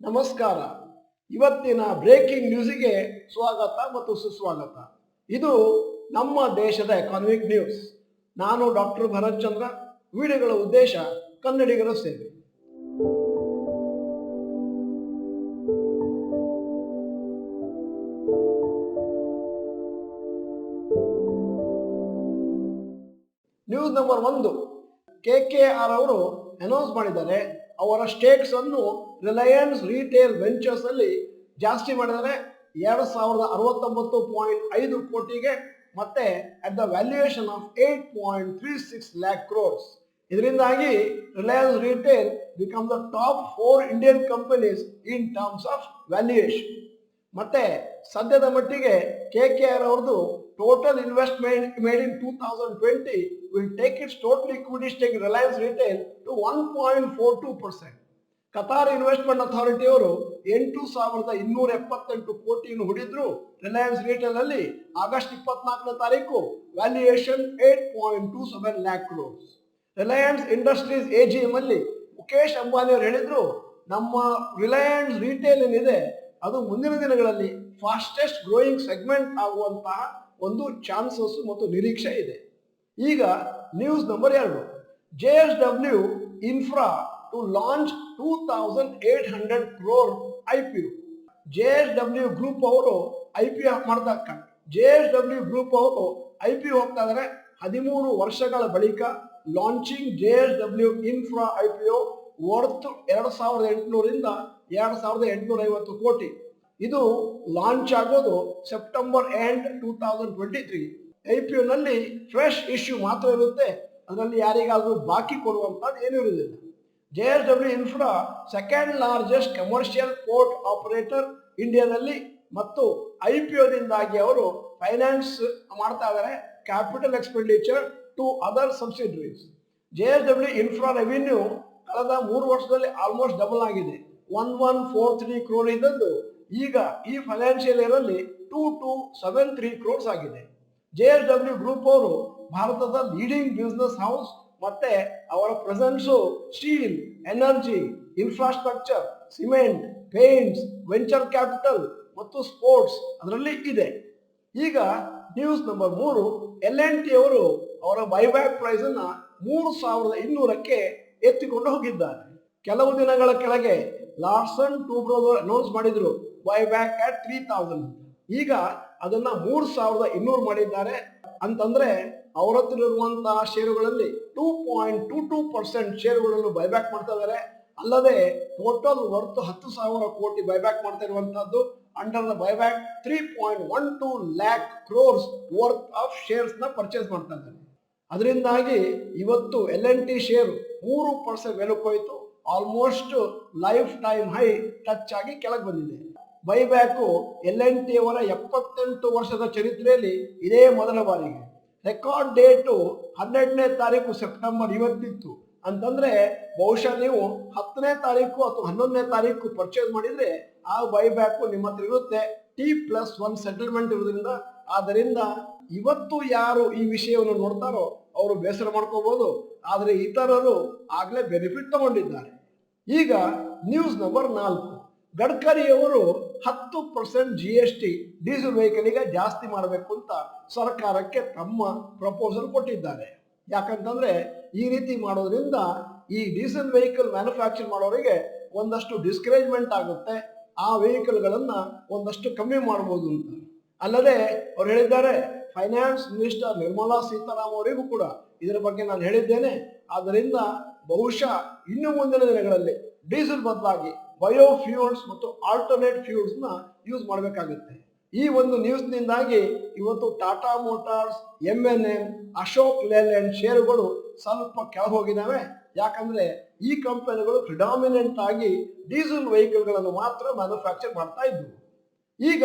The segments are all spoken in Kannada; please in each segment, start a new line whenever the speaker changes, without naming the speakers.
ನಮಸ್ಕಾರ. ಇವತ್ತಿನ ಬ್ರೇಕಿಂಗ್ ನ್ಯೂಸಿಗೆ ಸ್ವಾಗತ ಮತ್ತು ಸುಸ್ವಾಗತ. ಇದು ನಮ್ಮ ದೇಶದ ಎಕಾನಮಿಕ್ ನ್ಯೂಸ್. ನಾನು ಡಾಕ್ಟರ್ ಭರತ್ ಚಂದ್ರ. ವಿಡಿಯೋಗಳ ಉದ್ದೇಶ ಕನ್ನಡಿಗರ ಸೇವೆ. ನ್ಯೂಸ್ ನಂಬರ್ 1, KKR ಅವರು ಅನೌನ್ಸ್ ಮಾಡಿದ್ದಾರೆ. ಅವರ ಸ್ಟೇಕ್ಸ್ ಅನ್ನು ರಿಲಯನ್ಸ್ ರಿಟೇಲ್ ವೆಂಚರ್ಸ್ ಅಲ್ಲಿ ಜಾಸ್ತಿ ಮಾಡಿದರೆ 2069.5 ಕೋಟಿಗೆ ಮತ್ತೆ at the valuation of 8.36 lakh crores. ಇದರಿಂದಾಗಿ Reliance retail become the top 4 Indian companies in terms of valuation. ಮತ್ತೆ ಸದ್ಯದ ಮಟ್ಟಿಗೆ KKR ಅವ್ರದ್ದು total investment made in 2020 will take its total equity stake in Reliance Retail to 1.42%. Qatar investment authority ಅವರು 8,278 ಕೋಟಿಯನ್ನು ಹೂಡಿದ್ರು. ರಿಲಯನ್ಸ್ ರಿಟೇಲ್ ಅಲ್ಲಿ ಆಗಸ್ಟ್ 24ನೇ ತಾರೀಕು valuation 8.27 lakh crores. Reliance industries AGM ಅಲ್ಲಿ ಮುಖೇಶ್ ಅಂಬಾನಿ ಅವರು ಹೇಳಿದ್ರು, ನಮ್ಮ ರಿಲಯನ್ಸ್ ರಿಟೇಲ್ ಏನಿದೆ ಅದು ಮುಂದಿನ ದಿನಗಳಲ್ಲಿ ಫಾಸ್ಟೆಸ್ಟ್ ಗ್ರೋಯಿಂಗ್ ಸೆಗ್ಮೆಂಟ್ ಆಗುವಂತಹ ಒಂದು ಚಾನ್ಸಸ್ ಮತ್ತು ನಿರೀಕ್ಷೆ ಇದೆ. ಈಗ news number 2, JSW infra to launch 2,800 crore IPO. JSW group ಅವರು IPO ಮಾಡ್ತಾ JSW ಗ್ರೂಪ್ ಅವರು IPO ಹೋಗ್ತಾ ಇದ್ದಾರೆ. 13 ವರ್ಷಗಳ ಬಳಿಕ launching JSW infra IPO worth 2,800 ರಿಂದ 2,850 ಕೋಟಿ. ಇದು ಲಾಂಚ್ ಆಗೋದು ಸೆಪ್ಟೆಂಬರ್ ಎಂಡ್ 2023. IPO ನಲ್ಲಿ ಫ್ರೆಶ್ ಇಶ್ಯೂ ಮಾತ್ರ ಇರುತ್ತೆ, ಅದರಲ್ಲಿ ಯಾರಿಗಾದ್ರೂ ಬಾಕಿ ಕೊಡುವಂತದ್ದು ಏನೂ ಇರುವುದಿಲ್ಲ. JSW infra second largest commercial port operator ಇಂಡಿಯಾದಲ್ಲಿ ಮತ್ತು IPOದಿಂದಾಗಿ ಅವರು ಫೈನಾನ್ಸ್ ಮಾಡ್ತಾ ಇದ್ದಾರೆ capital expenditure to other subsidiaries. JSW infra revenue ಕಳೆದ 3 ವರ್ಷದಲ್ಲಿ ಆಲ್ಮೋಸ್ಟ್ ಡಬಲ್ ಆಗಿದೆ. 1143 crore ಇದ್ದದ್ದು ಈಗ ಈ ಫೈನಾನ್ಷಿಯಲ್ ಇಯರ್ ಅಲ್ಲಿ 2273 crores ಆಗಿದೆ. JSW ಗ್ರೂಪ್ ಅವರು ಭಾರತದ ಲೀಡಿಂಗ್ ಬಿಸ್ನೆಸ್ ಹೌಸ್ ಮತ್ತೆ ಅವರ presence steel, energy, infrastructure, cement, paints, venture capital ಮತ್ತು ಸ್ಪೋರ್ಟ್ಸ್ ಅದರಲ್ಲಿ ಇದೆ. ಈಗ ನ್ಯೂಸ್ ನಂಬರ್ 3, L&T ಅವರು ಅವರ ಬೈಬ್ಯಾಕ್ ಪ್ರೈಸ್ ಅನ್ನ 3,200ಕ್ಕೆ ಎತ್ತಿಕೊಂಡು ಹೋಗಿದ್ದಾರೆ. ಕೆಲವು ದಿನಗಳ ಕೆಳಗೆ ಲಾರ್ಸನ್ ಟೂಬ್ರೋ ಅನೌನ್ಸ್ ಮಾಡಿದ್ರು ಬೈಬ್ಯಾಕ್ ಅಟ್ 3,000. ಈಗ ಅದನ್ನ 3,200 ಮಾಡಿದ್ದಾರೆ. ಅಂತಂದ್ರೆ ಅವರ ಹತ್ರ ಇರುವಂತಹ ಷೇರುಗಳಲ್ಲಿ 2.22% ಷೇರುಗಳನ್ನು ಬೈಬ್ಯಾಕ್ ಮಾಡ್ತಾ ಇದ್ದಾರೆ. ಅಲ್ಲದೆ ಟೋಟಲ್ ವರ್ತ್ 10,000 ಕೋಟಿ ಬೈಬ್ಯಾಕ್ ಮಾಡ್ತಾ ಇರುವಂತಹದ್ದು. Under the buyback 3.12 lakh crores worth of shares ನ ಪರ್ಚೇಸ್ ಮಾಡ್ತಾ ಇದ್ದಾರೆ. ಅದರಿಂದಾಗಿ ಇವತ್ತು L&T ಶೇರು 3% ಮೇಲಕ್ಕೆ ಹೋಯಿತು. Almost life time high touch ಆಗಿ ಕೆಳಗೆ ಬಂದಿದೆ. ಬೈಬ್ಯಾಕು L&T ಅವರ 78 ವರ್ಷದ ಚರಿತ್ರೆಯಲ್ಲಿ ಇದೇ ಮೊದಲ ಬಾರಿಗೆ. ರೆಕಾರ್ಡ್ ಡೇಟು 12ನೇ ತಾರೀಕು ಸೆಪ್ಟೆಂಬರ್ ಇವತ್ತಿತ್ತು. ಅಂತಂದ್ರೆ ಬಹುಶಃ ನೀವು 10ನೇ ತಾರೀಕು ಅಥವಾ 11ನೇ ತಾರೀಕು ಪರ್ಚೇಸ್ ಮಾಡಿದ್ರೆ ಆ ಬೈಬ್ಯಾಕು ನಿಮ್ಮ ಹತ್ರ ಇರುತ್ತೆ. T+1 ಸೆಟಲ್ಮೆಂಟ್ ಇರೋದ್ರಿಂದ ಆದ್ದರಿಂದ ಇವತ್ತು ಯಾರು ಈ ವಿಷಯವನ್ನು ನೋಡ್ತಾರೋ ಅವರು ಬೇಸರ ಮಾಡ್ಕೋಬಹುದು, ಆದರೆ ಇತರರು ಆಗ್ಲೇ ಬೆನಿಫಿಟ್ ತಗೊಂಡಿದ್ದಾರೆ. ಈಗ ನ್ಯೂಸ್ ನಂಬರ್ 4, ಗಡ್ಕರಿ ಅವರು 10% GST ಡೀಸೆಲ್ ವೆಹಿಕಲ್ಗೆ ಜಾಸ್ತಿ ಮಾಡಬೇಕು ಅಂತ ಸರ್ಕಾರಕ್ಕೆ ತಮ್ಮ ಪ್ರಪೋಸಲ್ ಕೊಟ್ಟಿದ್ದಾರೆ. ಯಾಕಂತಂದ್ರೆ ಈ ರೀತಿ ಮಾಡೋದ್ರಿಂದ ಈ ಡೀಸೆಲ್ ವೆಹಿಕಲ್ ಮ್ಯಾನುಫ್ಯಾಕ್ಚರ್ ಮಾಡೋರಿಗೆ ಒಂದಷ್ಟು ಡಿಸ್ಕರೇಜ್ಮೆಂಟ್ ಆಗುತ್ತೆ, ಆ ವೆಹಿಕಲ್ಗಳನ್ನ ಒಂದಷ್ಟು ಕಮ್ಮಿ ಮಾಡಬಹುದು ಅಂತ. ಅಲ್ಲದೆ ಅವ್ರು ಹೇಳಿದ್ದಾರೆ, ಫೈನಾನ್ಸ್ ಮಿನಿಸ್ಟರ್ ನಿರ್ಮಲಾ ಸೀತಾರಾಮನ್ ಅವರಿಗೂ ಕೂಡ ಇದರ ಬಗ್ಗೆ ನಾನು ಹೇಳಿದ್ದೇನೆ. ಆದ್ದರಿಂದ ಬಹುಶಃ ಇನ್ನು ಮುಂದಿನ ದಿನಗಳಲ್ಲಿ ಡೀಸೆಲ್ ಬದಲಾಗಿ ಬಯೋಫ್ಯೂಲ್ಸ್ ಮತ್ತು ಆಲ್ಟರ್ನೇಟ್ ಫ್ಯೂಲ್ಸ್ ನ ಯೂಸ್ ಮಾಡಬೇಕಾಗುತ್ತೆ. ಈ ಒಂದು ನ್ಯೂಸ್ ನಿಂದಾಗಿ ಇವತ್ತು Tata motors, M&M, Ashok Layland ಷೇರುಗಳು ಸ್ವಲ್ಪ ಕೆಳಗೆ ಹೋಗಿದ್ದಾವೆ. ಯಾಕಂದ್ರೆ ಈ ಕಂಪನಿಗಳು ಪ್ರಿಡಾಮಿನೆಂಟ್ ಆಗಿ ಡೀಸೆಲ್ ವೆಹಿಕಲ್ಗಳನ್ನು ಮಾತ್ರ ಮ್ಯಾನುಫ್ಯಾಕ್ಚರ್ ಮಾಡ್ತಾ ಇದ್ವು. ಈಗ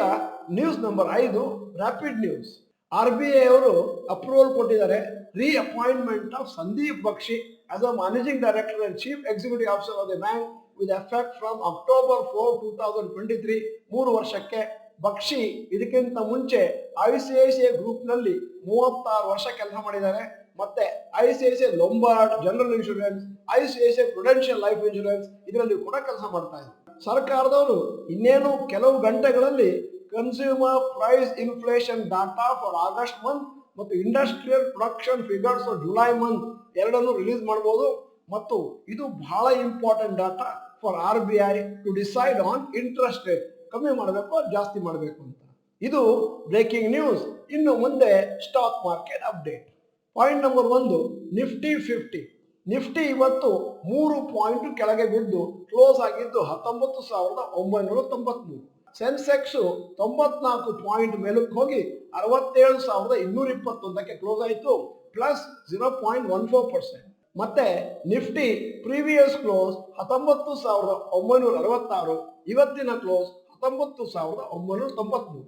news number 5, rapid news. RBI ಅವರು ಅಪ್ರೂವಲ್ ಕೊಟ್ಟಿದ್ದಾರೆ reappointment of Sandeep Bakhshi as a managing director and chief executive officer of the bank with effect from October 4, 2023. 3 ವರ್ಷಕ್ಕೆ. ಬಕ್ಷಿ ಇದಕ್ಕಿಂತ ಮುಂಚೆ ICICI ಗ್ರೂಪ್ ನಲ್ಲಿ 36 ವರ್ಷ ಕೆಲಸ ಮಾಡಿದ್ದಾರೆ. ಮತ್ತೆ ICICI Lombard general insurance, ICICI Prudential life insurance ಇದರಲ್ಲಿ ಕೂಡ ಕೆಲಸ ಮಾಡ್ತಾ ಇದ್ದಾರೆ. ಸರ್ಕಾರದವರು ಇನ್ನೇನು ಕೆಲವು ಗಂಟೆಗಳಲ್ಲಿ consumer price inflation data for August month ಮತ್ತು industrial production figures for July month ಎರಡನ್ನು ರಿಲೀಸ್ ಮಾಡಬಹುದು. ಮತ್ತು ಇದು ಬಹಳ important data for RBI to decide on interest rate, ಕಮ್ಮಿ ಮಾಡಬೇಕು ಜಾಸ್ತಿ ಮಾಡಬೇಕು ಅಂತ. ಇದು ಬ್ರೇಕಿಂಗ್ ನ್ಯೂಸ್. ಇನ್ನು ಮುಂದೆ stock market update. Point number 1, Nifty 50. Nifty ಇವತ್ತು 3 ಪಾಯಿಂಟ್ ಕೆಳಗೆ ಬಿದ್ದು ಕ್ಲೋಸ್ ಆಗಿದ್ದು 19,993. ಸೆನ್ಸೆಕ್ಸ್ 94 ಪಾಯಿಂಟ್ ಮೇಲಕ್ಕೆ ಹೋಗಿ 67,221ಕ್ಕೆ ಕ್ಲೋಸ್ ಆಯಿತು, ಪ್ಲಸ್ 0.14%. ಮತ್ತೆ ನಿಫ್ಟಿ ಪ್ರೀವಿಯಸ್ ಕ್ಲೋಸ್ 19,966, ಇವತ್ತಿನ close 19,993.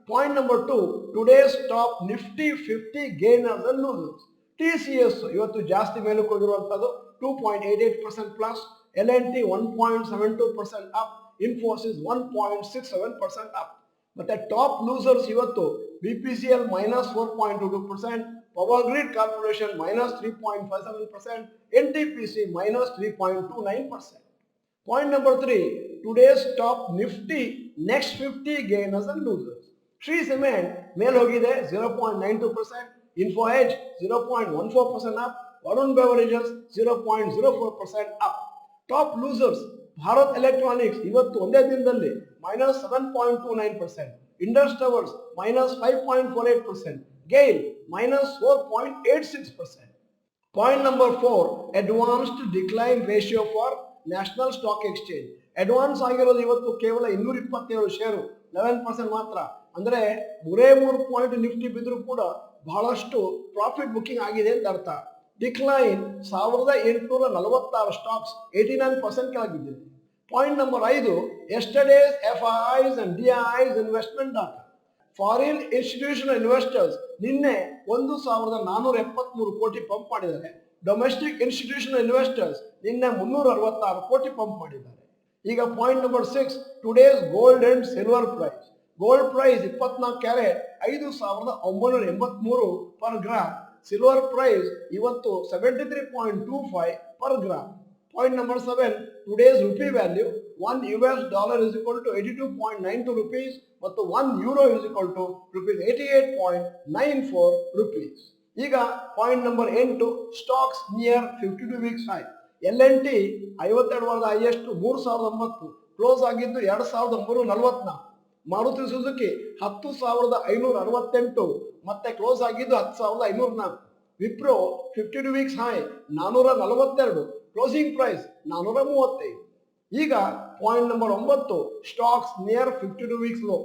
Point number 2, today's top Nifty 50 gainers and losers. TCS ಇವತ್ತು ಜಾಸ್ತಿ ಮೇಲಕ್ಕೆ ಹೋಗಿರುವಂಥದ್ದು 2.88% plus, L&T 1.72% up, Infosys 1.67% up. ಮತ್ತೆ ಟಾಪ್ ಲೂಸರ್ಸ್ ಇವತ್ತು BPCL -4.22%, power grid corporation -3.57%, NTPC -3.29%. Point number 3, today's top Nifty next 50 gainers and losers. Shree cement ಮೇಲ್ ಹೋಗಿದೆ 0.92%, info edge 0.14% up, Varun beverages 0.04% up. Top losers Bharat electronics ಇವತ್ತು ಒಂದೇ ದಿನದಲ್ಲಿ -7.29%, Indus towers -5.48%, GAIL -4.86%. Point number 4, advanced decline ratio for national stock exchange. Advance ಆಗಿರೋದು ಇವತ್ತು ಕೇವಲ 227 ಶೇರು, 11% ಮಾತ್ರ. ಅಂದರೆ 3 ಪಾಯಿಂಟ್ ನಿಫ್ಟಿ ಬಿದ್ದರೂ ಕೂಡ ಬಹಳಷ್ಟು ಪ್ರಾಫಿಟ್ ಬುಕಿಂಗ್ ಆಗಿದೆ ಅಂತ ಅರ್ಥ. ಡಿಕ್ಲೈನ್ 1846 ಸ್ಟಾಕ್ಸ್ 89% ಕೆಳಗಿದ್ದಿದೆ. Point number 5, yesterday's FIIs and DIIs investment data. Foreign institutional investors ನಿನ್ನೆ 1,473 ಕೋಟಿ ಪಂಪ್ ಮಾಡಿದ್ದಾರೆ. ಡೊಮೆಸ್ಟಿಕ್ ಇನ್ಸ್ಟಿಟ್ಯೂಷನಲ್ ಇನ್ವೆಸ್ಟರ್ಸ್ ನಿನ್ನೆ 366 ಕೋಟಿ ಪಂಪ್ ಮಾಡಿದ್ದಾರೆ. ಈಗ point number 6, today's gold and silver price. Gold price 24 carat 5,983 per gram. Silver price ಇವತ್ತು 73.25 per gram. Point number 7, today's rupee value $1 is equal to 82.92 rupees ಮತ್ತು €1 is equal to ₹88.94 rupees. ಈಗ point number 8, stocks near 52 weeks high. L&T 52 ವಾರದ ಹೈಯೆಸ್ಟ್ 3,009, ಕ್ಲೋಸ್ ಆಗಿದ್ದು 2,344. ಮಾರುತಿ ಸುಜುಕಿ 10,568 ಮತ್ತೆ ಕ್ಲೋಸ್ ಆಗಿದ್ದು 10,504. Wipro 52 weeks high 442, closing price 435. ಈಗ point number 9, stocks near 52 weeks low.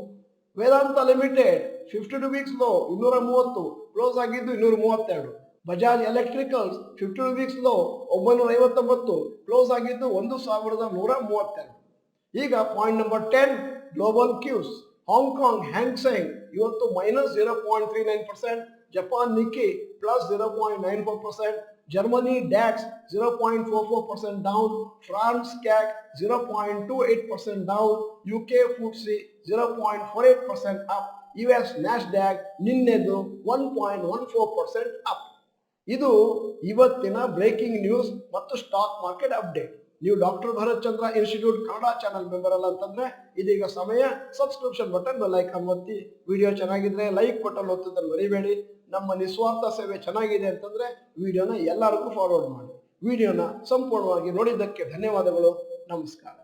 Vedanta limited 52 weeks low 230, close ಆಗಿದ್ದು 232. Bajaj electricals 52 weeks low 959, close ಆಗಿದ್ದು 1,132. ಈಗ point number 10, global cues. Hong Kong Hang Seng ಇವತ್ತು -0.39%, Japan Nikkei +0.94%, Germany DAX 0.44% down, France CAC 0.28% down, UK FTSE 0.48% up, US Nasdaq ನಿನ್ನೆದು 1.14% ಅಪ್. ಇದು ಇವತ್ತಿನ ಬ್ರೇಕಿಂಗ್ ನ್ಯೂಸ್ ಮತ್ತು ಸ್ಟಾಕ್ ಮಾರ್ಕೆಟ್ ಅಪ್ಡೇಟ್. ನೀವು ಡಾಕ್ಟರ್ ಭರತ್ ಚಂದ್ರ ಇನ್ಸ್ಟಿಟ್ಯೂಟ್ ಕನ್ನಡ ಚಾನಲ್ ಮೆಂಬರ್ ಅಲ್ಲ ಅಂತಂದ್ರೆ ಇದೀಗ ಸಮಯ ಸಬ್ಸ್ಕ್ರಿಪ್ಷನ್ ಬಟನ್ ಬೆಲ್ ಐಕಾನ್ ಒತ್ತಿ. ವಿಡಿಯೋ ಚೆನ್ನಾಗಿದ್ರೆ ಲೈಕ್ ಬಟನ್ ಒತ್ತೋದನ್ನು ಮರಿಬೇಡಿ. ನಮ್ಮ ನಿಸ್ವಾರ್ಥ ಸೇವೆ ಚೆನ್ನಾಗಿದೆ ಅಂತಂದ್ರೆ ವಿಡಿಯೋನ ಎಲ್ಲರಿಗೂ ಫಾರ್ವರ್ಡ್ ಮಾಡಿ. ವಿಡಿಯೋನ ಸಂಪೂರ್ಣವಾಗಿ ನೋಡಿದ್ದಕ್ಕೆ ಧನ್ಯವಾದಗಳು. ನಮಸ್ಕಾರ.